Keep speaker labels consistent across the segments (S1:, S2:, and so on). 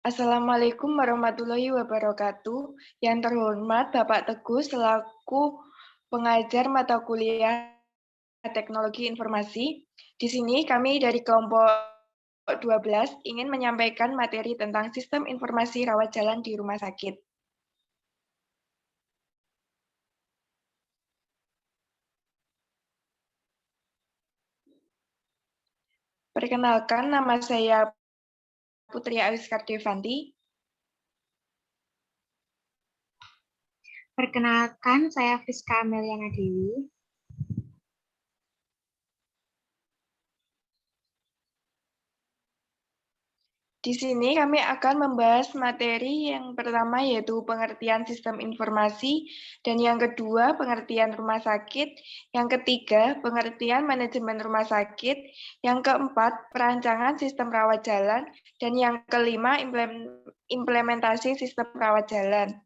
S1: Assalamualaikum warahmatullahi wabarakatuh. Yang terhormat Bapak Teguh selaku pengajar mata kuliah Teknologi Informasi. Di sini kami dari kelompok 12 ingin menyampaikan materi tentang sistem informasi rawat jalan di rumah sakit. Perkenalkan, nama saya Putri Awiskar Devanti.
S2: Perkenalkan, saya Friska Ameliana Dewi.
S1: Di sini kami akan membahas materi yang pertama yaitu pengertian sistem informasi, dan yang kedua pengertian rumah sakit, yang ketiga pengertian manajemen rumah sakit, yang keempat perancangan sistem rawat jalan, dan yang kelima implementasi sistem rawat jalan.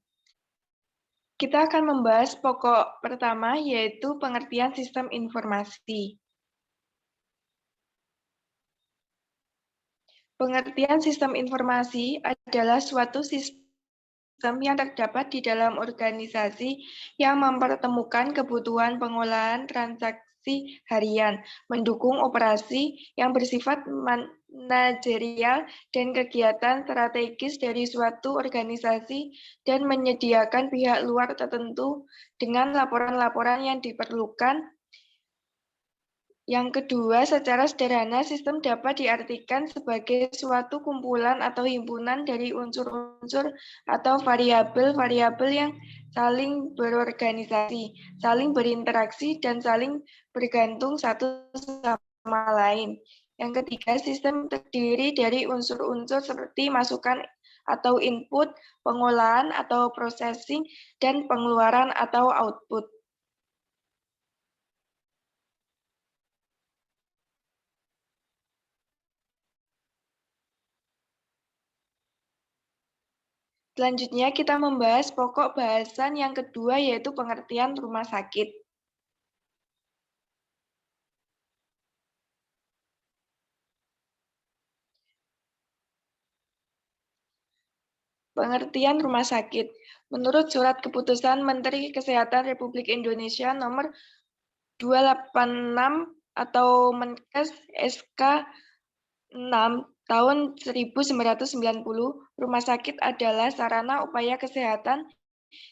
S1: Kita akan membahas pokok pertama yaitu pengertian sistem informasi. Pengertian sistem informasi adalah suatu sistem yang terdapat di dalam organisasi yang mempertemukan kebutuhan pengolahan transaksi harian, mendukung operasi yang bersifat manajerial dan kegiatan strategis dari suatu organisasi, dan menyediakan pihak luar tertentu dengan laporan-laporan yang diperlukan. Yang kedua, secara sederhana, sistem dapat diartikan sebagai suatu kumpulan atau himpunan dari unsur-unsur atau variabel-variabel yang saling berorganisasi, saling berinteraksi, dan saling bergantung satu sama lain. Yang ketiga, sistem terdiri dari unsur-unsur seperti masukan atau input, pengolahan atau processing, dan pengeluaran atau output. Selanjutnya kita membahas pokok bahasan yang kedua yaitu pengertian rumah sakit. Pengertian rumah sakit. Menurut Surat Keputusan Menteri Kesehatan Republik Indonesia nomor 286 atau Menkes SK 6 tahun 1990, rumah sakit adalah sarana upaya kesehatan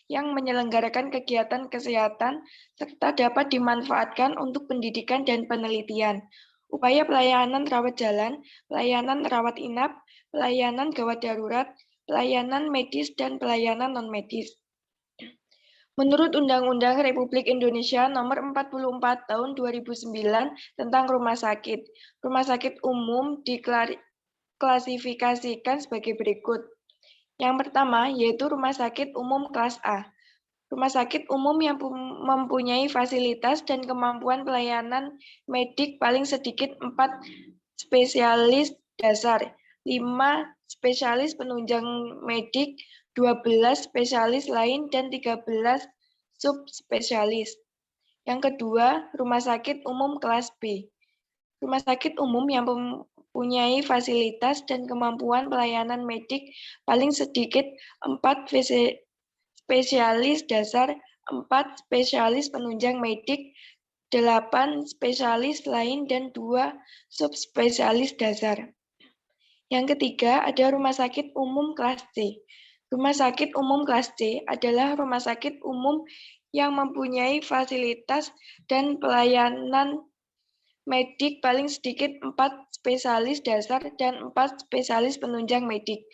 S1: yang menyelenggarakan kegiatan kesehatan serta dapat dimanfaatkan untuk pendidikan dan penelitian. Upaya pelayanan rawat jalan, pelayanan rawat inap, pelayanan gawat darurat, pelayanan medis, dan pelayanan non-medis. Menurut Undang-Undang Republik Indonesia Nomor 44 Tahun 2009 tentang Rumah Sakit umum diklasifikasikan sebagai berikut. Yang pertama yaitu rumah sakit umum kelas A. Rumah sakit umum yang mempunyai fasilitas dan kemampuan pelayanan medik paling sedikit 4 spesialis dasar, 5 spesialis penunjang medik, 12 spesialis lain, dan 13 subspesialis. Yang kedua, rumah sakit umum kelas B. Rumah sakit umum yang mempunyai fasilitas dan kemampuan pelayanan medik paling sedikit 4 spesialis dasar, 4 spesialis penunjang medik, 8 spesialis lain, dan 2 subspesialis dasar. Yang ketiga, ada rumah sakit umum kelas C. Rumah sakit umum kelas C adalah rumah sakit umum yang mempunyai fasilitas dan pelayanan medik paling sedikit 4 spesialis dasar dan 4 spesialis penunjang medik.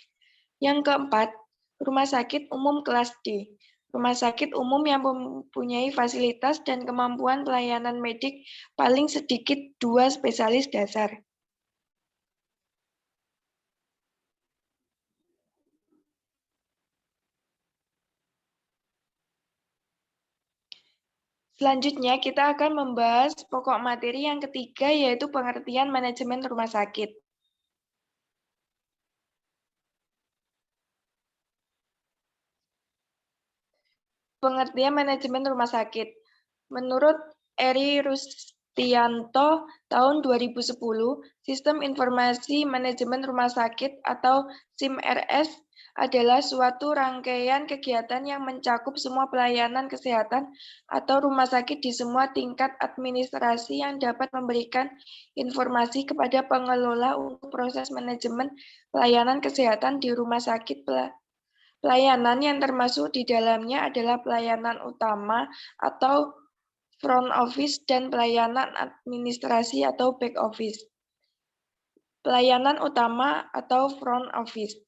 S1: Yang keempat, rumah sakit umum kelas D. Rumah sakit umum yang mempunyai fasilitas dan kemampuan pelayanan medik paling sedikit 2 spesialis dasar. Selanjutnya kita akan membahas pokok materi yang ketiga yaitu pengertian manajemen rumah sakit. Pengertian manajemen rumah sakit. Menurut Eri Tianto tahun 2010, Sistem Informasi Manajemen Rumah Sakit atau SIMRS adalah suatu rangkaian kegiatan yang mencakup semua pelayanan kesehatan atau rumah sakit di semua tingkat administrasi yang dapat memberikan informasi kepada pengelola untuk proses manajemen pelayanan kesehatan di rumah sakit. Pelayanan yang termasuk di dalamnya adalah pelayanan utama atau front office dan pelayanan administrasi atau back office. Pelayanan utama atau front office.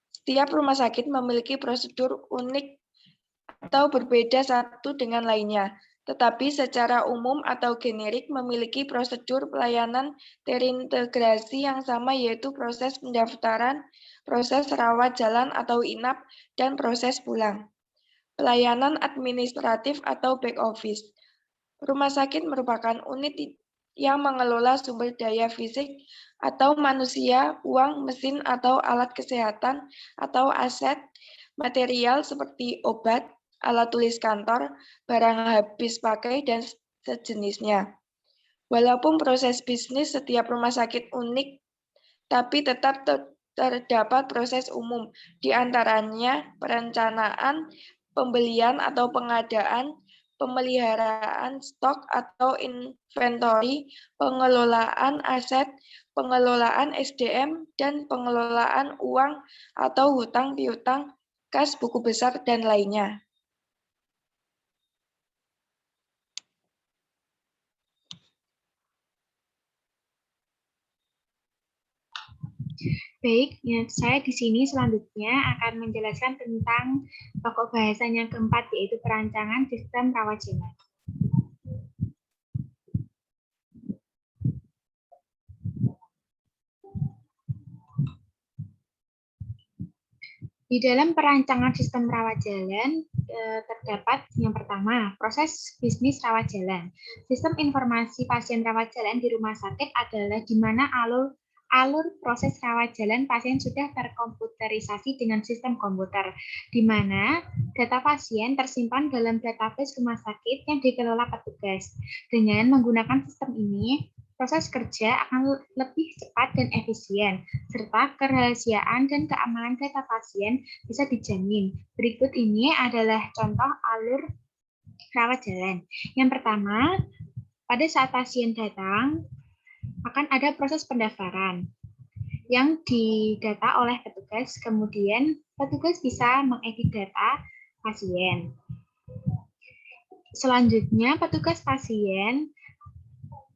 S1: Setiap rumah sakit memiliki prosedur unik atau berbeda satu dengan lainnya, tetapi secara umum atau generik memiliki prosedur pelayanan terintegrasi yang sama, yaitu proses pendaftaran, proses rawat jalan atau inap, dan proses pulang. Pelayanan administratif atau back office. Rumah sakit merupakan unit yang mengelola sumber daya fisik atau manusia, uang, mesin, atau alat kesehatan, atau aset material seperti obat, alat tulis kantor, barang habis pakai, dan sejenisnya. Walaupun proses bisnis setiap rumah sakit unik, tapi tetap terdapat proses umum, di antaranya perencanaan, pembelian atau pengadaan, pemeliharaan stok atau inventory, pengelolaan aset, pengelolaan SDM, dan pengelolaan uang atau hutang piutang, kas buku besar, dan lainnya.
S2: Baik, ya, saya di sini selanjutnya akan menjelaskan tentang pokok bahasan yang keempat, yaitu perancangan sistem rawat jalan. Di dalam perancangan sistem rawat jalan terdapat yang pertama, proses bisnis rawat jalan. Sistem informasi pasien rawat jalan di rumah sakit adalah di mana alur proses rawat jalan pasien sudah terkomputerisasi dengan sistem komputer, di mana data pasien tersimpan dalam database rumah sakit yang dikelola petugas. Dengan menggunakan sistem ini, proses kerja akan lebih cepat dan efisien, serta kerahasiaan dan keamanan data pasien bisa dijamin. Berikut ini adalah contoh alur rawat jalan. Yang pertama, pada saat pasien datang, akan ada proses pendaftaran yang didata oleh petugas, kemudian petugas bisa mengedit data pasien. Selanjutnya, petugas pasien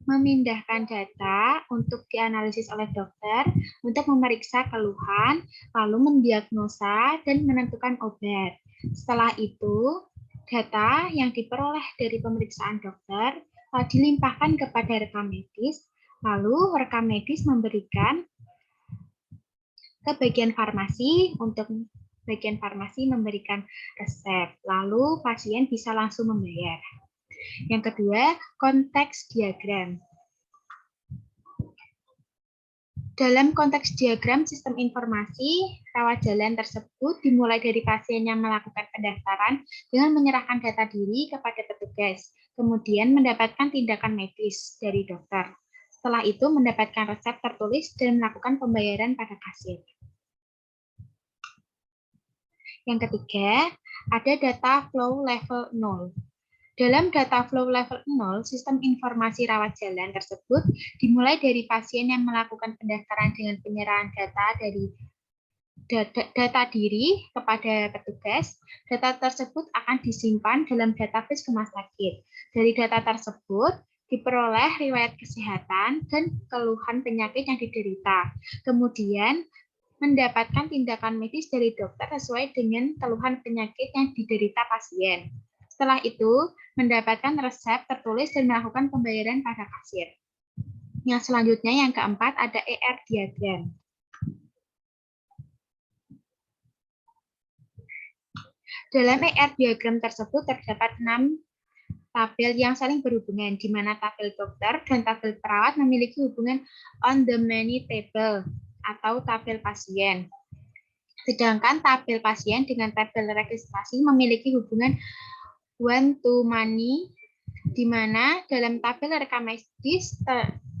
S2: memindahkan data untuk dianalisis oleh dokter untuk memeriksa keluhan, lalu mendiagnosa dan menentukan obat. Setelah itu, data yang diperoleh dari pemeriksaan dokter dilimpahkan kepada rekam medis, lalu rekam medis memberikan ke bagian farmasi, untuk bagian farmasi memberikan resep, lalu pasien bisa langsung membayar. Yang kedua, konteks diagram. Dalam konteks diagram sistem informasi rawat jalan tersebut dimulai dari pasien yang melakukan pendaftaran dengan menyerahkan data diri kepada petugas, kemudian mendapatkan tindakan medis dari dokter. Setelah itu mendapatkan resep tertulis dan melakukan pembayaran pada kasir. Yang ketiga, ada data flow level 0. Dalam data flow level 0, sistem informasi rawat jalan tersebut dimulai dari pasien yang melakukan pendaftaran dengan penyerahan data dari data diri kepada petugas. Data tersebut akan disimpan dalam database rumah sakit. Dari data tersebut diperoleh riwayat kesehatan dan keluhan penyakit yang diderita. Kemudian mendapatkan tindakan medis dari dokter sesuai dengan keluhan penyakit yang diderita pasien. Setelah itu, mendapatkan resep tertulis dan melakukan pembayaran pada kasir. Yang selanjutnya, yang keempat, ada ER diagram. Dalam ER diagram tersebut terdapat 6 tabel yang saling berhubungan, di mana tabel dokter dan tabel perawat memiliki hubungan on the many table atau tabel pasien. Sedangkan tabel pasien dengan tabel registrasi memiliki hubungan one to many di mana dalam tabel rekam medis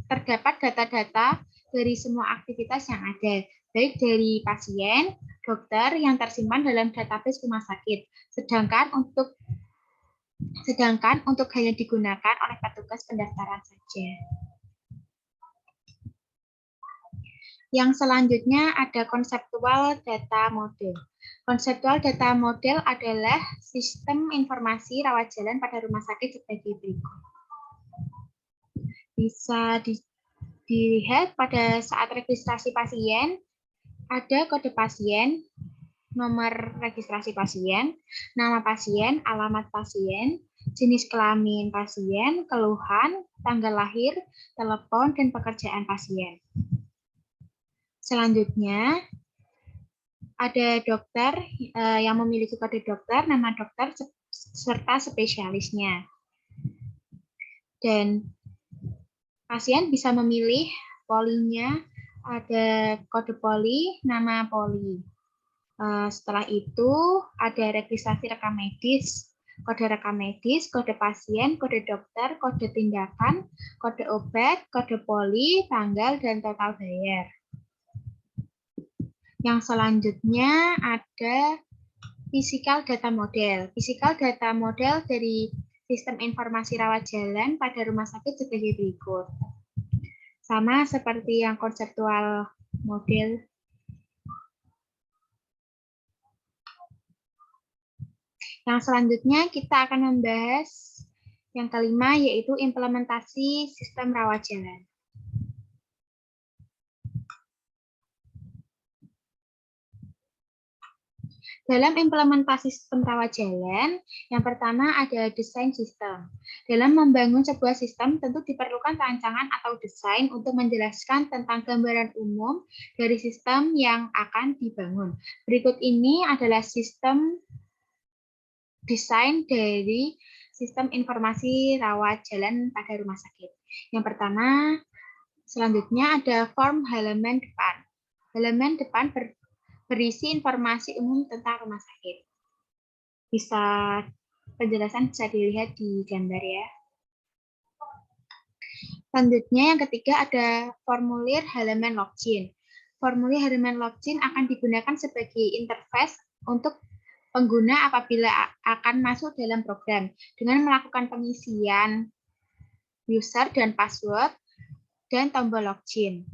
S2: terdapat data-data dari semua aktivitas yang ada, baik dari pasien, dokter yang tersimpan dalam database rumah sakit. Sedangkan untuk hanya digunakan oleh petugas pendaftaran saja. Yang selanjutnya ada konseptual data model. Konseptual data model adalah sistem informasi rawat jalan pada rumah sakit sebagai berikut. Bisa dilihat pada saat registrasi pasien, ada kode pasien, nomor registrasi pasien, nama pasien, alamat pasien, jenis kelamin pasien, keluhan, tanggal lahir, telepon, dan pekerjaan pasien. Selanjutnya, ada dokter yang memiliki kode dokter, nama dokter, serta spesialisnya. Dan pasien bisa memilih polinya, ada kode poli, nama poli. Setelah itu, ada registrasi rekam medis, kode pasien, kode dokter, kode tindakan, kode obat, kode poli, tanggal, dan total bayar. Yang selanjutnya ada physical data model. Physical data model dari sistem informasi rawat jalan pada rumah sakit sebagai berikut. Sama seperti yang konseptual model. Yang selanjutnya kita akan membahas yang kelima, yaitu implementasi sistem rawat jalan. Dalam implementasi sistem rawat jalan, yang pertama ada desain sistem. Dalam membangun sebuah sistem, tentu diperlukan rancangan atau desain untuk menjelaskan tentang gambaran umum dari sistem yang akan dibangun. Berikut ini adalah sistem desain dari sistem informasi rawat jalan pada rumah sakit. Yang pertama, selanjutnya ada form halaman depan. Halaman depan berisi informasi umum tentang rumah sakit. Penjelasan bisa dilihat di gambar ya. Selanjutnya yang ketiga ada formulir halaman login. Formulir halaman login akan digunakan sebagai interface untuk pengguna apabila akan masuk dalam program dengan melakukan pengisian user dan password dan tombol login.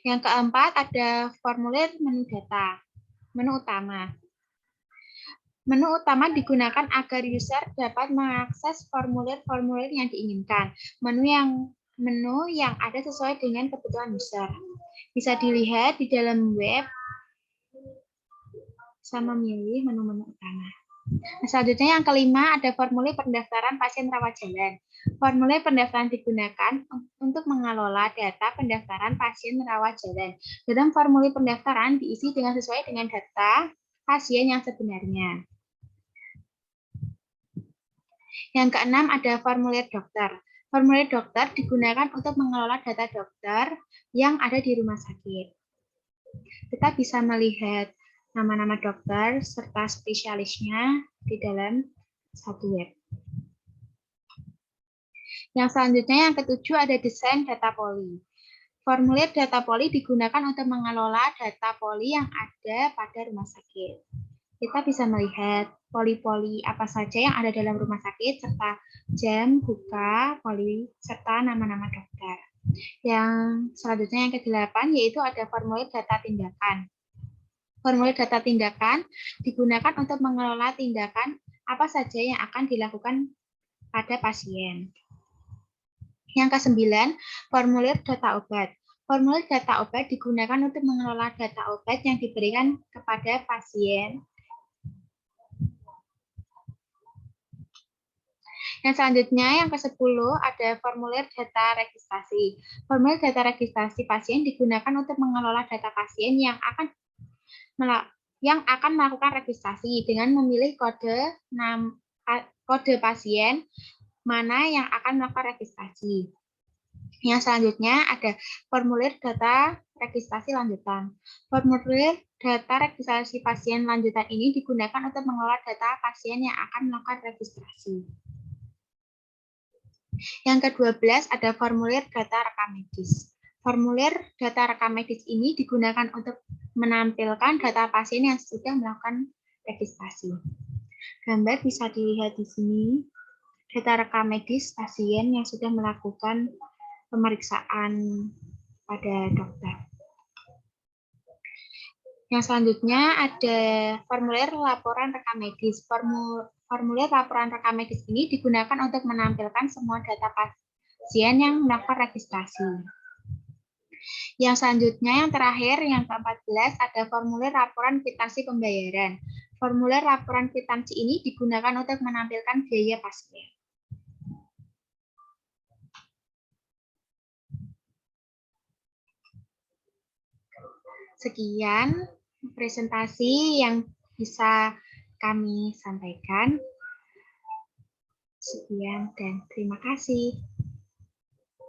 S2: Yang keempat ada formulir menu data, menu utama. Menu utama digunakan agar user dapat mengakses formulir-formulir yang diinginkan. Menu yang ada sesuai dengan kebutuhan user. Bisa dilihat di dalam web sama memilih menu-menu utama. Selanjutnya yang kelima ada formulir pendaftaran pasien rawat jalan. Formulir pendaftaran digunakan untuk mengelola data pendaftaran pasien rawat jalan. Dalam formulir pendaftaran diisi sesuai dengan data pasien yang sebenarnya. Yang keenam ada formulir dokter. Formulir dokter digunakan untuk mengelola data dokter yang ada di rumah sakit. Kita bisa melihat nama-nama dokter serta spesialisnya di dalam satu web. Yang selanjutnya yang ketujuh ada desain data poli. Formulir data poli digunakan untuk mengelola data poli yang ada pada rumah sakit. Kita bisa melihat poli-poli apa saja yang ada dalam rumah sakit serta jam buka poli serta nama-nama dokter. Yang selanjutnya yang ke-8 yaitu ada formulir data tindakan. Formulir data tindakan digunakan untuk mengelola tindakan apa saja yang akan dilakukan pada pasien. Yang ke-9, formulir data obat. Formulir data obat digunakan untuk mengelola data obat yang diberikan kepada pasien. Yang selanjutnya, yang ke-10, ada formulir data registrasi. Formulir data registrasi pasien digunakan untuk mengelola data pasien yang akan melakukan registrasi dengan memilih kode pasien mana yang akan melakukan registrasi. Yang selanjutnya ada formulir data registrasi lanjutan. Formulir data registrasi pasien lanjutan ini digunakan untuk mengelola data pasien yang akan melakukan registrasi. Yang ke-12 ada formulir data rekam medis. Formulir data rekam medis ini digunakan untuk menampilkan data pasien yang sudah melakukan registrasi. Gambar bisa dilihat di sini. Data rekam medis pasien yang sudah melakukan pemeriksaan pada dokter. Yang selanjutnya ada formulir laporan rekam medis. Formulir laporan rekam medis ini digunakan untuk menampilkan semua data pasien yang melakukan registrasi. Yang selanjutnya, yang terakhir, yang ke-14, ada formulir laporan kwitansi pembayaran. Formulir laporan kwitansi ini digunakan untuk menampilkan biaya pasien. Sekian presentasi yang bisa kami sampaikan. Sekian dan terima kasih.